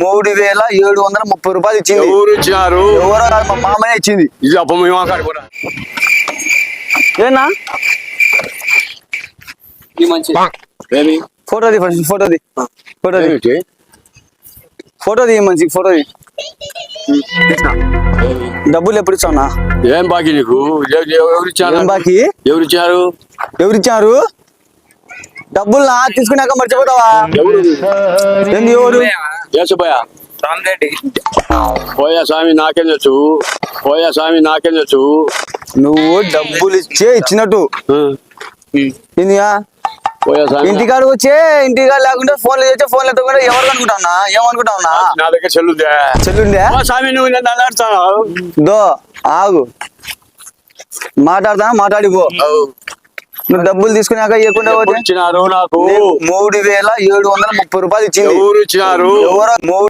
3730 రూపాయలు ఇచ్చింది. ఎవరు ఇచ్చినారు? ఎవరో కాదు, మా మామయ్య ఇచ్చింది. ఇది అప్ప మేము అక్కడ కూడా ఏనా ఏమి ఫోటోది ఫస్ట్ ఫోటోది ఏమిటి? ఫోటోది మంచి ఫోటోది. డబ్బులు ఎప్పుడు ఇచ్చావునా? ఏం బాకీ నీకు? ఎవరు ఇచ్చారు? ఏం బాకీ? ఎవరిచ్చారు? డబ్బులు నా తీసుకున్నాక మర్చిపోతావా? ఏంది ఎవరు? ఏసుపోయా పోయా స్వామి నాకేం తెలుసు. నువ్వు డబ్బులు ఇచ్చినట్టు ఏందిగా? పోయా స్వామి ఇంటికాడ వచ్చే ఇంటికాడ లేకుండా ఫోన్లు చేస్తే ఫోన్లు ఎత్తకుండా ఎవరు అనుకుంటావునా? ఏమనుకుంటావునా? నా దగ్గర చెల్లుందే స్వామి నువ్వు నన్ను అల్లాడుతావు. దో ఆగు, మాట్లాడిపో. నువ్వు డబ్బులు తీసుకున్నాక ఇవ్వకుండా పోతే ఇచ్చినారు నాకు 3730 రూపాయలు ఇచ్చింది. ఎవరు ఇచ్చినారు? ఎవరో